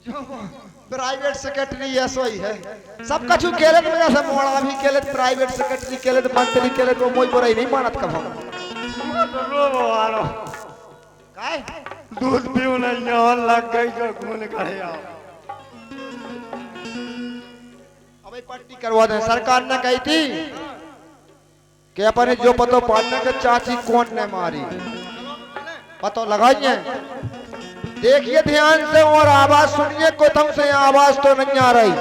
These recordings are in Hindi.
प्राइवेट सेक्रेटरी ऐसा ही है सब कछु केले में जैसे मोड़ा भी केले प्राइवेट सेक्रेटरी केले मंत्री केले तो मोई बुराई नहीं मानत कब हम काय दूध पीऊ नहीं और लग गई जो खून करे आओ अबे पट्टी करवा दे सरकार ने कही थी कि अपने जो पतो पालने के चाची कौन ने मारी पतो लगाइए देखिए ध्यान से और आवाज सुनिए को तुम से आवाज तो नहीं आ रही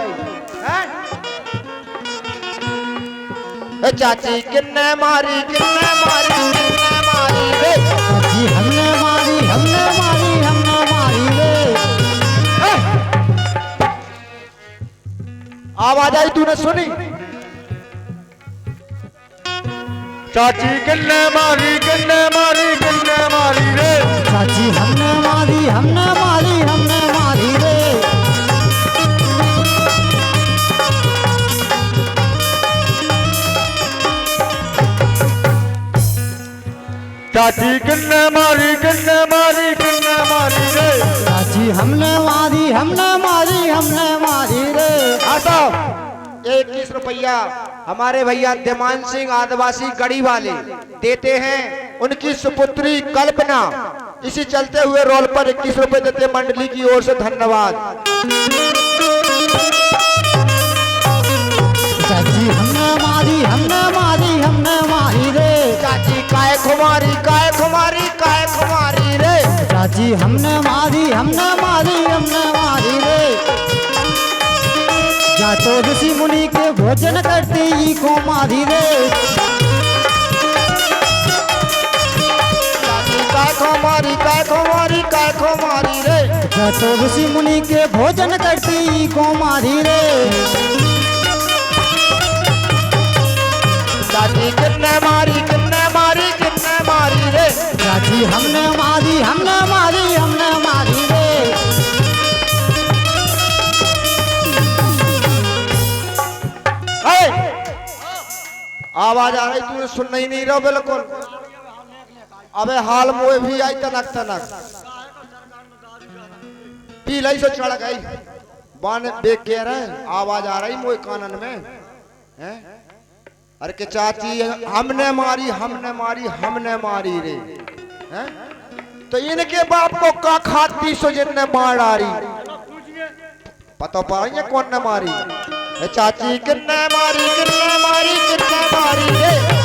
है चाची किन्ने मारी रे चाची हमने मारी रे आवाज आई तूने सुनी चाची किन्ने मारी रे चाची हमने मारी रे चाची किन्ने मारी रे चाची हमने मारी रे आसो 21 रुपया हमारे भैया देमान सिंह आदिवासी गढ़ी वाले देते हैं उनकी सुपुत्री कल्पना इसी चलते हुए रोल पर 21 रुपए देते मंडली की ओर से धन्यवाद चाची हमने मारी रे चाची काय खुमारी रे चाची हमने मारी रे जा तो ऋषि मुनि के भोजन करते ही को मारी रे चाची काय खुमारी रे जा तो ऋषि मुनि के भोजन करते ही को मारी रे चाची किन्ने मारी रे चाची हमने मारी रे आवाज आ रही तू सुन नहीं रहा बिल्कुल अबे हाल मोए भी आई तनक पी लई से चढ़ गई बान देख के रहे आवाज आ रही मोए कानन में हैं अरे के चाची हमने मारी रे हैं तो इनके बाप को का खाती सो जिनने मार डाली पता पाएंगे कौन ने मारी चाची किन्ने मारी रे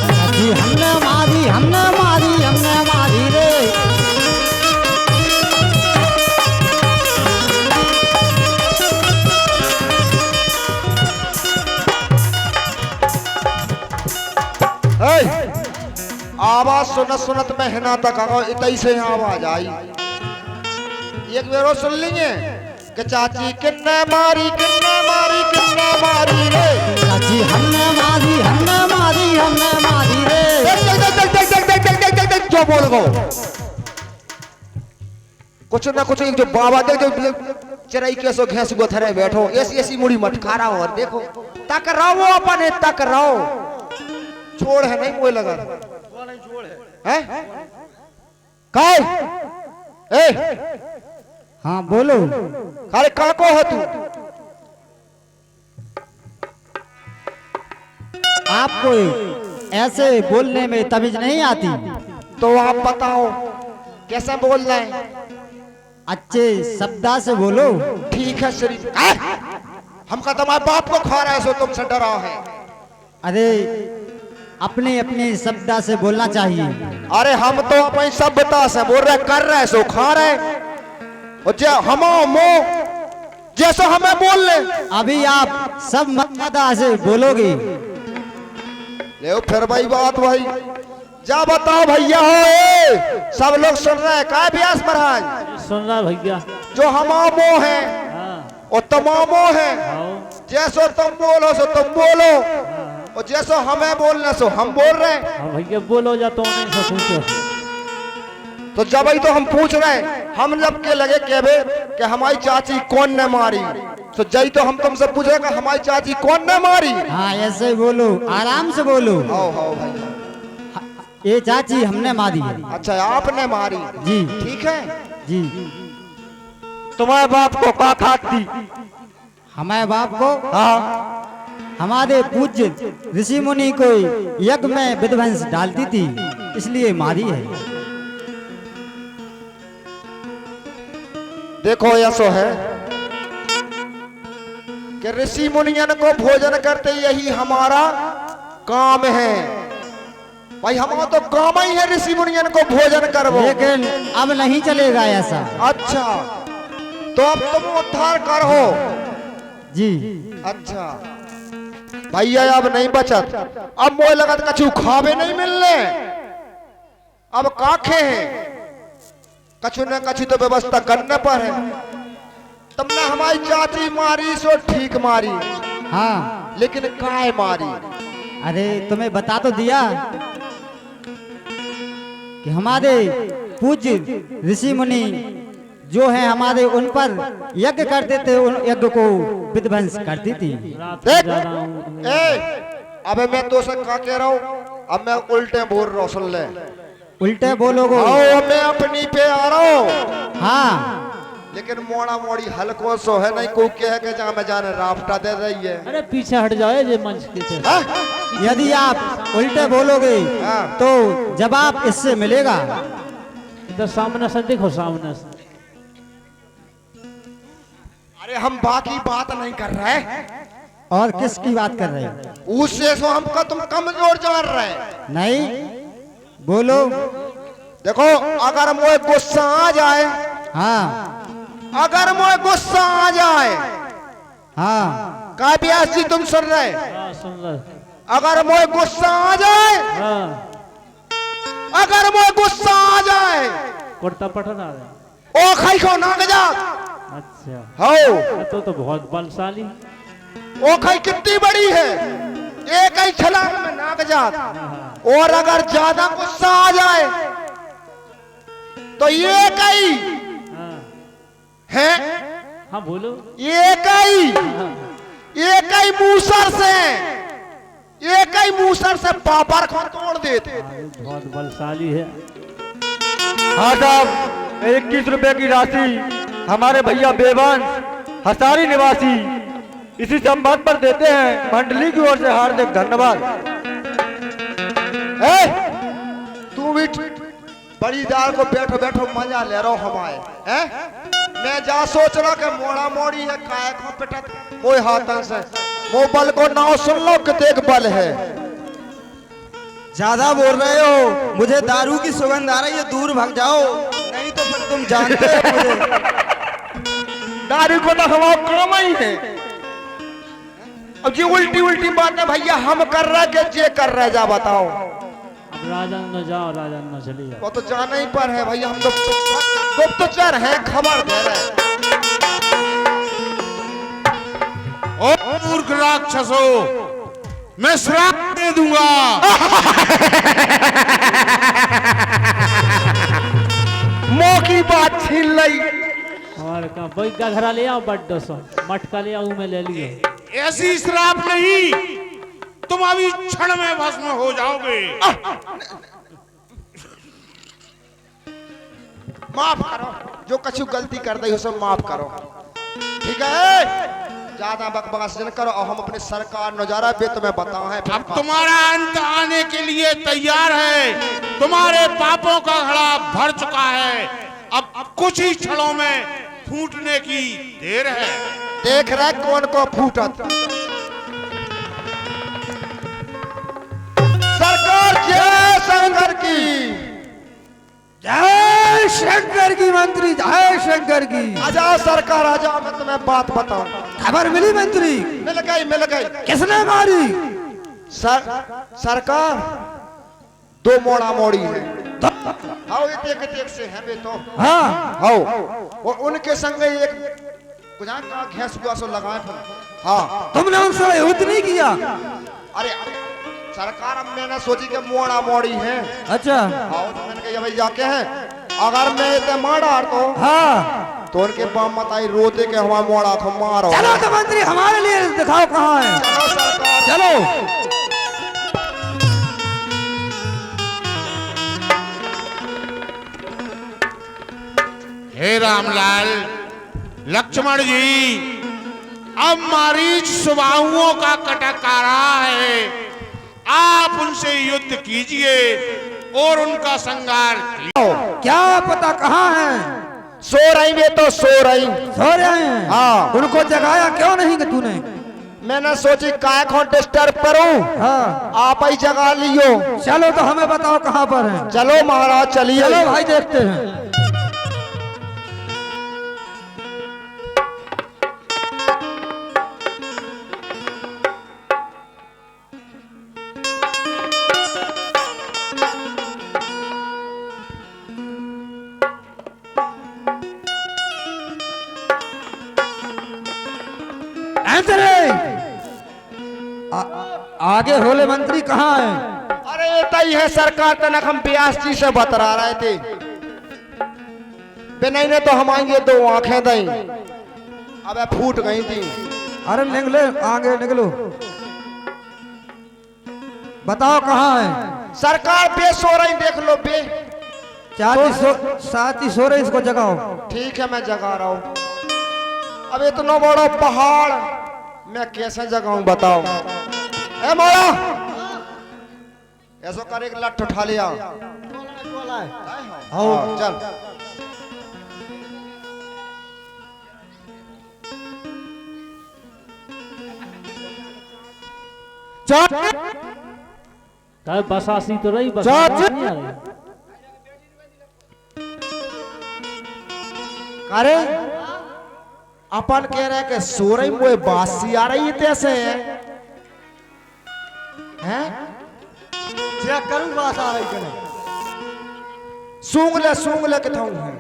चाची हमने मारी रे आवाज सुनत महीना तक इतई से आवाज आई एक बेरो सुन लीजिए कि चाची किन्ने मारी रे चाची हमने मारी रे देख जो बोल गो कुछ ना कुछ जो बाबा देख जो चराई कैसो घैस गोथरे बैठो ऐसी मुड़ी मत खारा और देखो तक रहो अपने तक रहो छोड़ है नहीं मोए लगा है काय ए हाँ बोलो अरे काको है तू आपको ऐसे बोलने में तमीज नहीं आती तो आप बताओ कैसे बोल रहे हैं अच्छे शब्दा से बोलो ठीक है श्री हमका तुम्हारे बाप को खा रहा है सो तुमसे डरा है अरे अपने अपने शब्दा से बोलना चाहिए अरे हम तो अपनी सभ्यता से बोल रहे कर रहे सो खा रहे और जे हम जैसा हमें बोल ले अभी आप सब मर्यादा से बोलोगे ले फिर भाई बात भाई जा बताओ भैया हो सब लोग सुन रहे हैं काय व्यास महाराज सुन रहा भैया जो हमामो है और तमामो है जैसो तुम बोलो सो तुम बोलो और जैसो हमें बोलना सो हम बोल रहे हैं भैया बोलो जा तो नहीं से पूछो तो जब ही तो हम पूछ रहे हैं हम जब के लगे कहबे कि हमारी चाची कौन ने मारी तो जई तो हम तुमसे पूछ रहे कि हमारी चाची कौन ने मारी हाँ ऐसे बोलो आराम से बोलो आओ भाई ये चाची हमने मारी है। अच्छा आपने मारी जी ठीक है जी तुम्हारे बाप को का खाती? हमारे बाप को हाँ हमारे पूज्य ऋषि मुनि को यज्ञ में विध्वंस डालती थी, इसलिए मारी है। देखो ऐसो है कि ऋषि मुनियन को भोजन करते यही हमारा काम है भाई। हमारा तो काम ही है ऋषि मुनियन को भोजन करवो। लेकिन अब नहीं चलेगा ऐसा। अच्छा तो अब तुम उद्धार करो जी। अच्छा भैया अब नहीं बचत, अब मोह लगत कछु खावे नहीं मिलने, अब काखे हैं कछु न कछु तो व्यवस्था करने पर है। तुमने हमारी चाची मारी सो ठीक मारी, हाँ लेकिन काय मारी? अरे तुम्हें बता तो दिया कि हमारे पूज्य ऋषि मुनि जो है हमारे उन पर यज्ञ करते थे, उन यज्ञ को विध्वंस करती थी। रात देख को जा रहा हूँ। अबे मैं तो से का कह रहा हूँ, अब मैं उल्टे बोल रहा हूँ, सुन ले। उल्टे बोलोगे? आओ मैं अपनी पे आ रहा हूँ। हाँ लेकिन मोड़ा मोड़ी हल्को सो है नहीं, को कह के जहाँ मैं जाने राफ्टा दे रही है। अरे पीछे हट जाओ ये मंच के से। हाँ? यदि आप उल्टे बोलोगे हाँ। तो जवाब इससे मिलेगा। इधर सामने से देखो, सामने से। अरे हम बाकी बात नहीं कर रहे, और किसकी बात कर रहे हो? उससे सो हमको तुम कमजोर जान रहे। नहीं बोलो। देखो अगर मुझे गुस्सा आ जाए, हाँ अगर मुझे गुस्सा आ जाए, हाँ का व्यास जी तुम सुन रहे? हाँ सुन रहे। अगर मुझे गुस्सा आ जाए, हाँ अगर मुझे गुस्सा आ जाए, कुर्ता पटन आ रहा है। ओ खाई को नाग जा। अच्छा हो तो बहुत बलशाली। ओ खाई कितनी बड़ी है, एक ही छलांग में नाग जात। और अगर ज्यादा गुस्सा आ जाए तो ये कई हाँ है, हाँ बोलो। ये कई हाँ, एक ही मूसर से, एक ही मूसर से पापर को तोड़ देते। बहुत बलशाली है। हाँ साहब, 21 रुपए की राशि हमारे भैया बेबंस हसारी निवासी इसी संबंध पर देते हैं। मंडली की ओर से हार्दिक धन्यवाद। तू भी बड़ी दाल को बैठो बैठो मजा ले रहा हमारे हैं। मैं जा सोच रहा कि मोड़ा मोड़ी है काय को पिटत मोए हाथन से। वो बल को नाव सुन लो कितने बल है। ज्यादा बोल रहे हो, मुझे दारू की सुगंध आ रही है, दूर भाग जाओ, नहीं तो फिर तुम जानते हो मुझे। दारू को तो हमारा काम ही है। अब जी उल्टी उल्टी बातें भैया हम कर रहे के जे कर रहे, जा बताओ। अब राजन न जाओ, राजन न चली जाओ। वो तो जाना ही पर है भैया, हम तो गुप्तचर हैं, खबर दे रहे। ओ मूर्ख राक्षसो, मैं श्राप दे दूंगा। मो की बात छीन ली। और का बैगा घरा ले आओ, बड्डो सो मटका ले आओ, मैं ले लियो। ऐसी श्राप नहीं, तुम अभी क्षण में भस्म हो जाओगे। माफ करो, जो कछु गलती कर दी उसे माफ करो, ठीक है? ज्यादा बकबकास न करो और हम अपने सरकार नजारा पे तुम्हें बताओ है। अब तुम्हारा अंत आने के लिए तैयार है। तुम्हारे पापों का घड़ा भर चुका है, अब कुछ ही क्षणों में फूटने की देर है। देख रहे कौन को फूटत। सरकार जय शंकर की, जय शंकर की मंत्री, जय शंकर की। आजा सरकार आजा, मैं तुम्हें बात बताऊं। खबर मिली मंत्री? मिल गई मिल गई। किसने मारी? सरकार दो मोड़ा मोड़ी है। हाँ ये देख से है बे तो। हाँ हाँ और उनके संग एक गुजार का घैस हुआ सो लगाए थे। हाँ तुमने उनसे युद्ध नहीं किया? अरे अरे सरकार, अब मैंने सोची कि मोड़ा मोड़ी है। अच्छा हाँ तो मैंने कहा भाई जाके हैं, अगर मैं इतने मारा तो हाँ, तो उनके बाप मताई रोते के हमारा मोड़ा को मारो। चलो तो मंत्री हमारे लिए दिखाओ कहाँ है। चलो सरकार चलो। हे रामलाल, लक्ष्मण जी, अब मारीच सुबाहुओं का कटक आ रहा है, आप उनसे युद्ध कीजिए और उनका संहार कीजिए। क्या पता कहाँ है? सो रही वे तो सो रही। सो रहे हैं? हाँ। उनको जगाया क्यों नहीं कि तूने? मैंने सोची काय को डिस्टर्ब करूं, हाँ। आप ही जगा लियो। चलो तो हमें बताओ कहाँ पर है। चलो महाराज चलिए। चलो भाई देखते हैं। आगे होले मंत्री कहाँ है? अरे ये तई है सरकार, तनक हम व्यास जी से बतरा रहे थे। बिना ने तो हमारी दो आंखें दई, अब फूट गई थी। अरे निकले, आगे निकलो, बताओ कहाँ है? सरकार बे सो रही, देख लो बे। साथी सो रहे, इसको जगाओ। ठीक है मैं जगा रहा हूँ। अब इतना बड़ा पहाड़ मैं कैसे जगाऊं बताओ। ए मोड़ा, ऐसा कर एक लठ उठा लिया। आओ चल। बसासी तो रही, बस नहीं आ रही। अरे अपन कह रहे कि सो रही मुझे बासी आ रही है तैसे हैं? चेक करूं बात आ रही है। सूंघ ले किथाऊ है।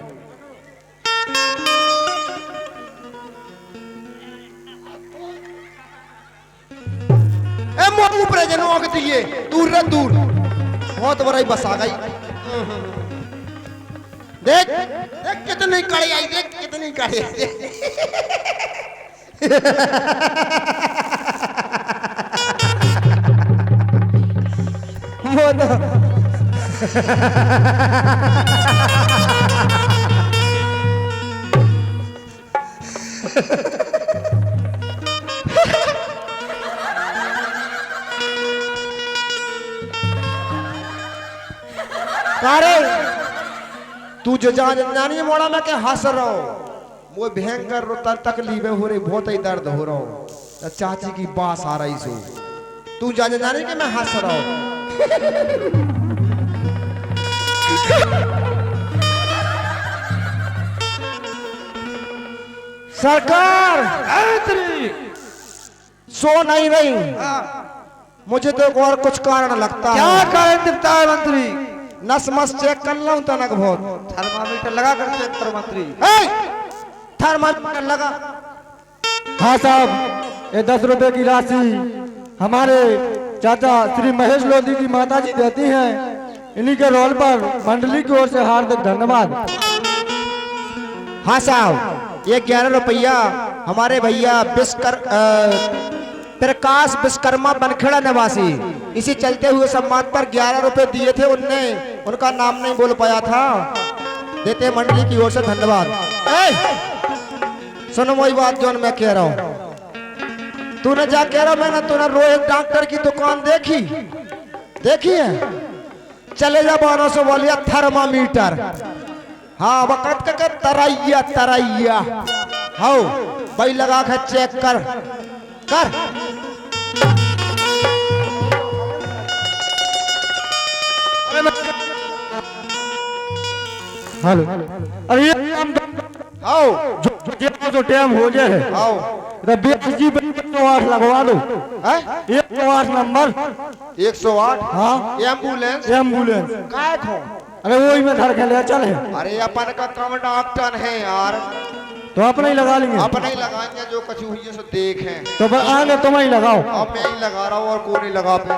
ए मोट ऊपर जनो आग दिए, दूर रे दूर, बहुत बड़ा ही बस आ गई। देख देख कितनी कड़ी आई, देख कितनी कड़ी आई। वो तो कारे तू जो जानी मोड़ा में के हंस रहा हो, वो भयंकर रोता तकलीफ हो रही, बहुत ही दर्द हो रहा हो। तो चाची की बास आ रही सो, तू जानी के मैं हंस रहा हूं। सरकार सो नहीं रही, मुझे तो और कुछ कारण लगता है। क्या कारण दिखता है मंत्री? नस मस चेक कर लो तनक बहुत। थर्मामीटर लगा कर चेक करो मंत्री। थर्मामीटर लगा। हाँ साहब, ये 10 रुपए की राशि हमारे चाचा श्री महेश लोधी की माता जी देती हैं। इन्हीं के रोल पर मंडली की ओर से हार्दिक धन्यवाद। हाँ साहब, ये 11 रुपया हमारे भैया प्रकाश विश्वकर्मा बनखेड़ा निवासी, इसी चलते हुए सम्मान पर 11 रुपए दिए थे। उनने उनका नाम नहीं बोल पाया था, देते मंडली की ओर से धन्यवाद। सुनो वही बात जो मैं कह रहा हूँ। तूने जा कह रहा, मैंने तूने रोहित डॉक्टर की दुकान देखी है? चले जा 1200 बोलिया थर्मामीटर। हाँ वक़्त का तरैया हाँ भाई लगा के चेक कर। हेलो, अरे आओ जो टाइम हो जाए आओ, जी 108 लगवा दो। 108 नंबर 108। हाँ एम्बुलेंस काय खो? अरे वही में धर के ले चले। अरे अपन का कम डॉक्टर है यार, तो अपने ही लगा लेंगे। अपने ही लगाएंगे, जो कछु हुई है सो देखें। तो फिर आगे तुम ही लगाओ। अब मैं ही लगा रहा हूँ और कोई नहीं लगा पे।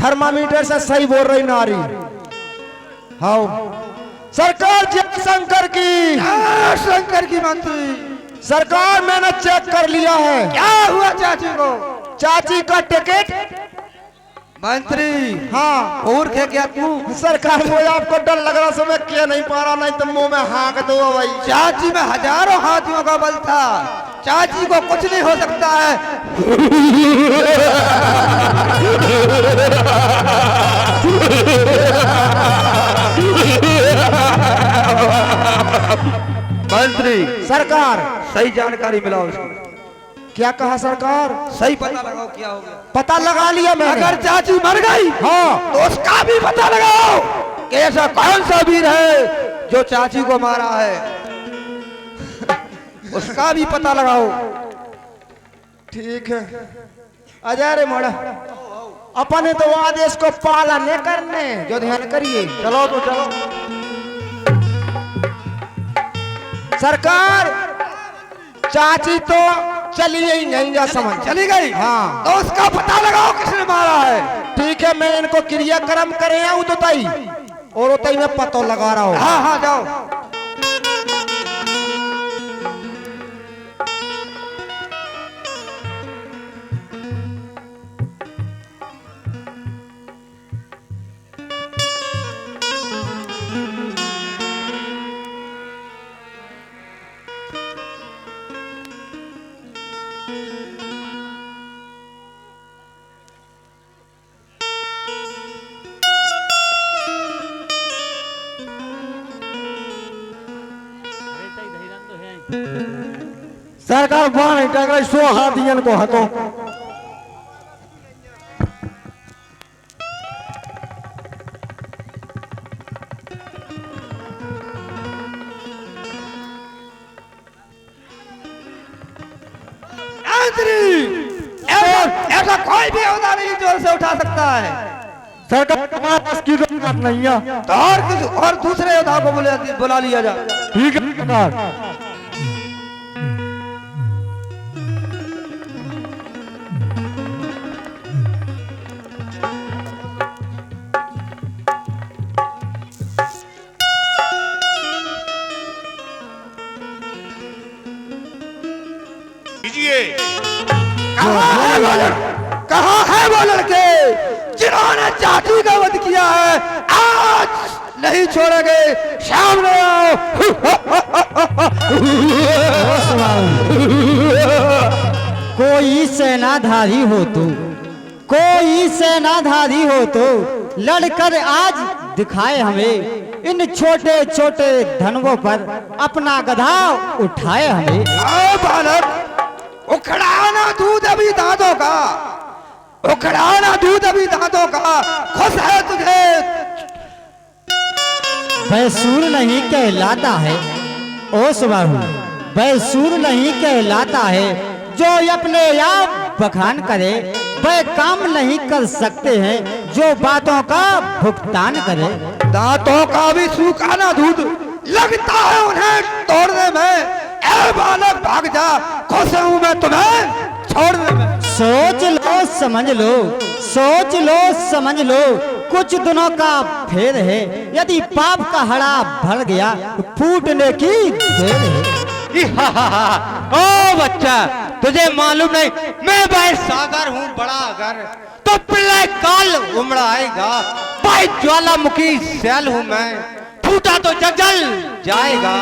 थर्मामीटर से सही बोल रही नारी। हाँ सरकार जय शंकर की, शंकर की मंत्री। सरकार मैंने चेक कर लिया है। क्या हुआ चाची को? चाची का टिकट मंत्री। हाँ और क्या तू? सरकार मुझे आपको डर लग रहा से मैं क्या नहीं पा रहा, नहीं तो मुंह में हाँक दो भाई। चाची में हजारों हाथियों का बल था, चाची को कुछ नहीं हो सकता है। मंत्री सरकार सही जानकारी मिलाओ इसको। क्या कहा सरकार? सही पता लगाओ क्या हो गया। पता लगा लिया मैंने। अगर चाची मर गई हाँ तो उसका भी पता लगाओ कि ऐसा कौन सा वीर है जो चाची को मारा है, उसका भी पता लगाओ। ठीक है अजय रे मोड़ा, अपने तो आदेश को पालन करने जो ध्यान करिए। चलो तो चलो। सरकार चाची तो चली ही नहीं जा समझ। चली गई? हाँ तो उसका पता लगाओ किसने मारा है। ठीक है मैं इनको क्रियाक्रम करे आऊं तो तई और उतई में पता लगा रहा हूँ। हाँ हाँ जाओ। सरकार बाण नहीं टक रही, 100 हाथियन को हतो। ऐसा कोई भी औदा नहीं जोर से उठा सकता है। सरकार तुम्हारे पास की जरूरत नहीं है तो और दूसरे योद्धा को बुला लिया जाए। ठीक है सरकार। कहाँ है वो लड़के जिन्होंने चाची का वध किया है? आज नहीं छोड़ेंगे, सामने आओ। कोई सेनाधारी हो तो, कोई सेनाधारी हो तो लड़कर आज दिखाए हमें, इन छोटे छोटे धनवों पर अपना गधा उठाए हमें। आओ बालक, उखड़ाना दूध अभी दांतों का, उखड़ाना दूध अभी दांतों का। खुश है तुझे? बैसूर नहीं कहलाता है ओ सुबाहू, बैसूर नहीं कहलाता है। जो अपने आप बखान करे वह काम नहीं कर सकते हैं जो बातों का भुगतान करे। दांतों का भी सूखाना दूध लगता है उन्हें तोड़ने में। ए बालक भाग जा, खुश हूं मैं तुम्हें छोड़ने में। सोच लो समझ लो, सोच लो समझ लो, कुछ दिनों का फेर है। यदि पाप का हड़ा भर गया तो फूटने की देर है। ओ बच्चा, तुझे मालूम नहीं मैं भाई सागर हूँ बड़ा अगर, तो पिल्ला काल उमड़ाएगा। भाई ज्वालामुखी सैल हूँ मैं, फूटा तो जल जाएगा।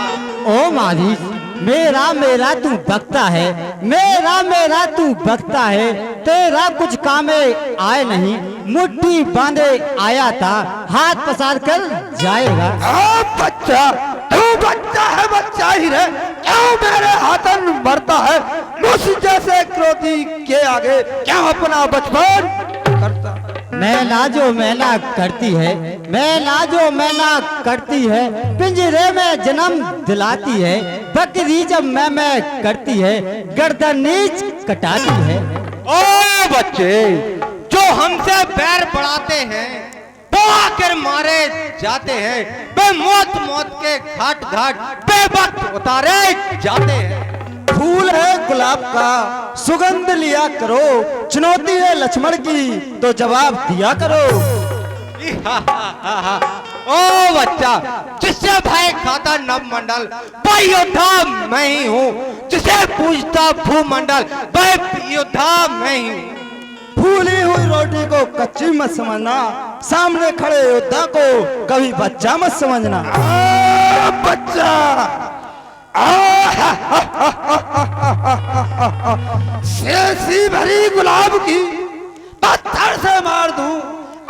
ओ मारी, मेरा मेरा तू बकता है, मेरा मेरा तू बकता है। तेरा कुछ कामे आए नहीं, मुट्ठी बांधे आया था, हाथ पसार कर जाएगा। ओ बच्चा, तू बच्चा है, बच्चा ही रहे। क्यों मेरे हाथन मरता है? मुझ जैसे क्रोधी के आगे क्यों अपना बचपन करता? मैला जो मैला करती है, मैला जो मैला करती है, पिंजरे में जन्म दिलाती है। बकरी जब मैं करती है, गर्दन नीच कटाती है। ओ बच्चे, जो हमसे बैर बढ़ाते हैं वो आकर मारे जाते हैं। वे मौत मौत के घाट घाट बेवक्त उतारे जाते हैं। फूल है गुलाब का सुगंध लिया करो, चुनौती है लक्ष्मण की तो जवाब दिया करो। ओ बच्चा, जिससे भाई खाता नवमंडल, भाई योद्धा मैं ही हूँ। जिसे पूछता भूमंडल, भाई योद्धा मैं ही हूँ। फूली हुई रोटी को कच्ची मत समझना, सामने खड़े योद्धा को कभी बच्चा मत समझना। बच्चा सेसी भरी गुलाब की पत्थर से मार दूं,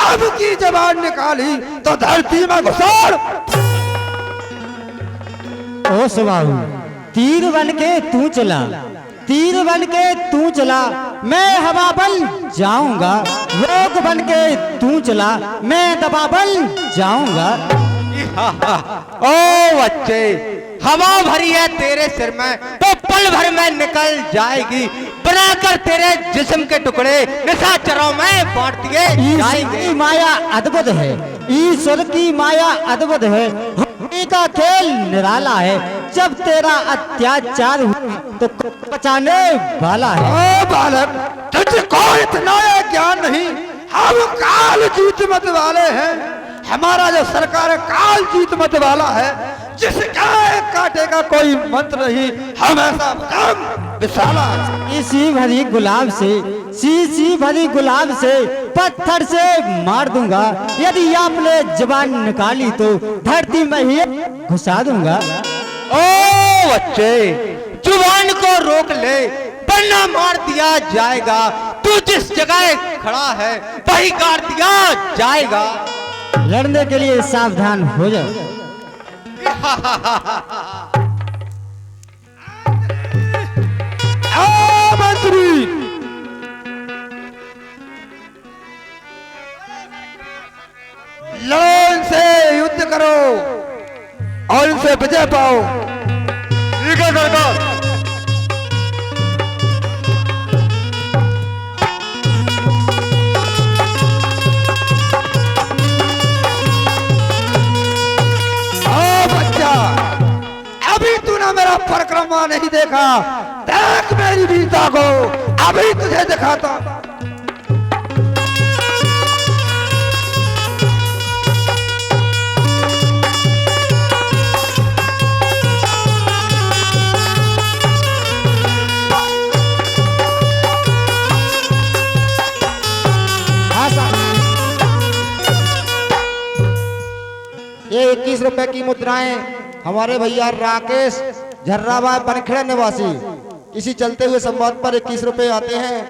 अब की जबान निकाली तो धरती में घुसोड़। ओ सुबाहु, तीर बन के तू चला, तीर बन के तू चला, मैं हवा बन जाऊंगा। रोग बन के तू चला, मैं दबा बन जाऊंगा। ओ बच्चे, हवा भरी है तेरे सिर में तो पल भर में निकल जाएगी। बनाकर तेरे जिस्म के टुकड़े निशाचरों में बांट दिए जाएंगे। की माया अद्भुत है, ईश्वर की माया अद्भुत है, होली का खेल निराला है। जब तेरा अत्याचार हुआ तो बचाने वाला है। ओ बालक, तुझको इतना ज्ञान नहीं, हम काल जीत मत वाले हैं। हमारा जो सरकार है काल जीत मत वाला है, जिसका एक काटे का कोई मंत्र नहीं, हम ऐसा काम विशाला। सी भरी गुलाब से, सी भरी गुलाब से पत्थर से मार दूंगा। यदि आपने जबान निकाली तो धरती में ही घुसा दूंगा। ओ बच्चे, जुबान को रोक ले वरना मार दिया जाएगा। तू जिस जगह खड़ा है वही गाड़ दिया जाएगा। लड़ने के लिए सावधान हो जाओ। मंत्री, लड़ो, इनसे युद्ध करो और इनसे विजय पाओ। ठीक है सरकार। अभी तूने मेरा परिक्रमा नहीं देखा, देख मेरी वीरता को, अभी तुझे दिखाता। ये 21 रुपए की मुद्राएं हमारे भैया राकेश झर्राबाद बनखेड़ा निवासी, इसी चलते हुए संवाद पर 21 रुपए आते हैं।